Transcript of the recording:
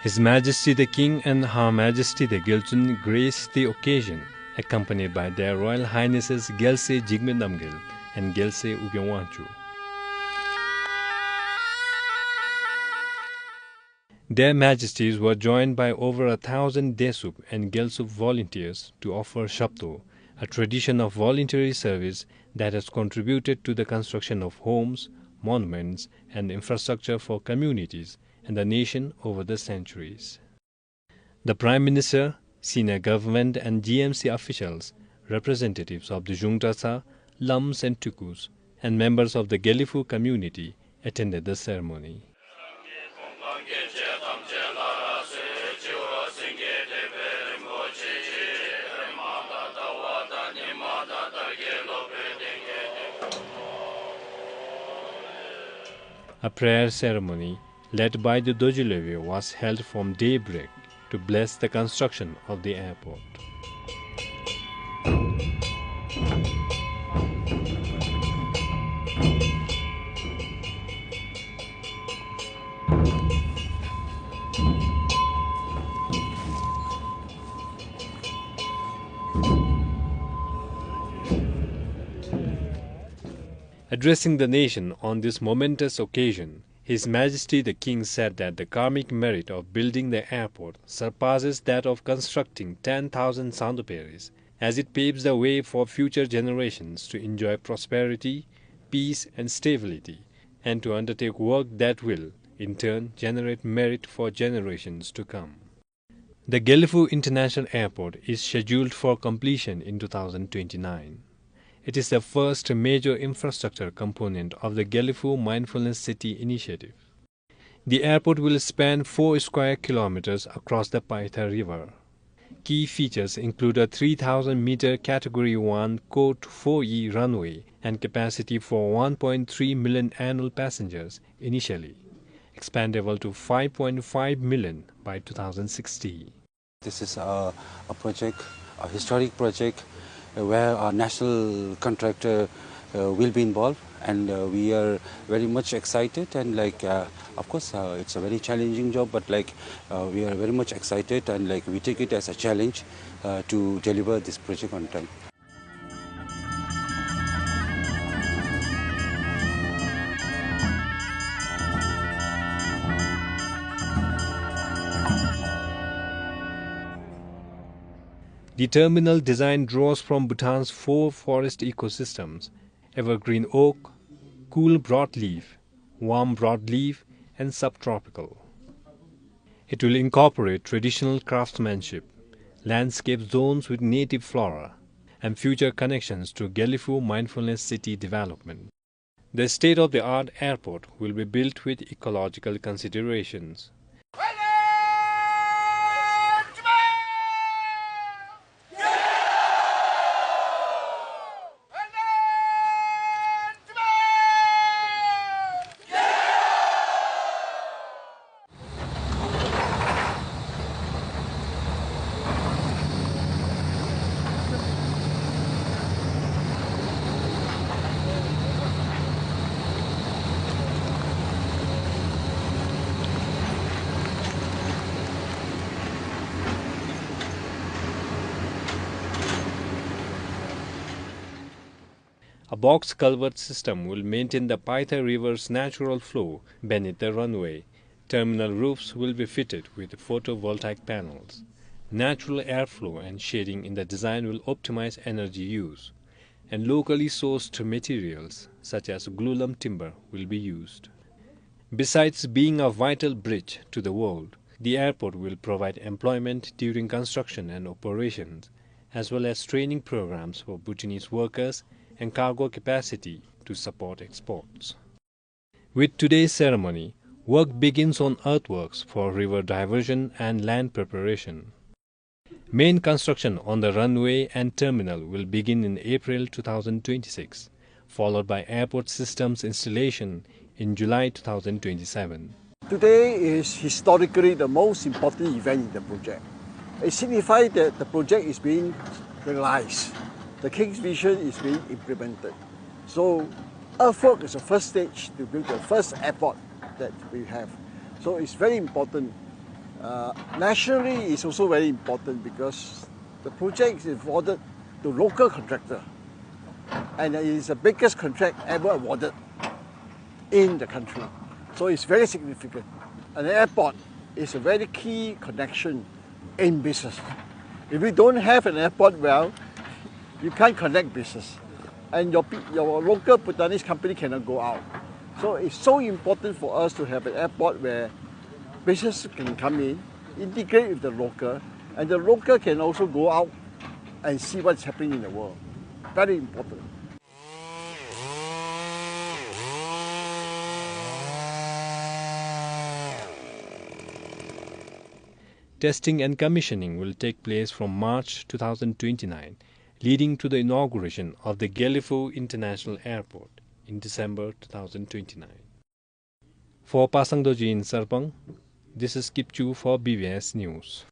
His Majesty the King and Her Majesty the Gyaltsuen graced the occasion, accompanied by their Royal Highnesses Gyaltse Jigme and Gyaltse Ugyawangchu. Their Majesties were joined by over 1,000 Desuups and Gyalsups volunteers to offer zhabtog, a tradition of voluntary service that has contributed to the construction of homes, monuments, and infrastructure for communities and the nation over the centuries. The Prime Minister, senior government and GMC officials, representatives of the Jungtasa, Lums and Tukus, and members of the Gelephu community attended the ceremony. A prayer ceremony led by the Dojilevi was held from daybreak to bless the construction of the airport. Addressing the nation on this momentous occasion, His Majesty the King said that the karmic merit of building the airport surpasses that of constructing 10,000 sandoperis, as it paves the way for future generations to enjoy prosperity, peace and stability, and to undertake work that will, in turn, generate merit for generations to come. The Gelephu International Airport is scheduled for completion in 2029. It is the first major infrastructure component of the Gelephu Mindfulness City initiative. The airport will span 4 square kilometers across the Paitha River. Key features include a 3,000-meter Category 1 Code 4E runway and capacity for 1.3 million annual passengers initially, expandable to 5.5 million by 2060. This is a project, a historic project, where our national contractor will be involved, and we are very much excited, and of course it's a very challenging job, but we are very much excited, and we take it as a challenge to deliver this project on time. The terminal design draws from Bhutan's 4 forest ecosystems: evergreen oak, cool broadleaf, warm broadleaf, and subtropical. It will incorporate traditional craftsmanship, landscape zones with native flora, and future connections to Gelephu Mindfulness City development. The state-of-the-art airport will be built with ecological considerations. A box culvert system will maintain the Paitha River's natural flow beneath the runway. Terminal roofs will be fitted with photovoltaic panels. Natural airflow and shading in the design will optimize energy use, and locally sourced materials such as glulam timber will be used. Besides being a vital bridge to the world, the airport will provide employment during construction and operations, as well as training programs for Bhutanese workers and cargo capacity to support exports. With today's ceremony, work begins on earthworks for river diversion and land preparation. Main construction on the runway and terminal will begin in April 2026, followed by airport systems installation in July 2027. Today is historically the most important event in the project. It signifies that the project is being realized. The King's vision is being implemented. So earthwork is the first stage to build the first airport that we have. So it's very important Nationally, it's also very important because the project is awarded to local contractor, and it is the biggest contract ever awarded in the country. So it's very significant. An airport is a very key connection in business. If you don't have an airport, well, you can't connect business, and your local Bhutanese company cannot go out. So it's so important for us to have an airport where business can come in, integrate with the local, and the local can also go out and see what's happening in the world. Very important. Testing and commissioning will take place from March 2029, leading to the inauguration of the Gelephu International Airport in December 2029. For Pasangdoji in Serpong, this is Kipchu for BVS News.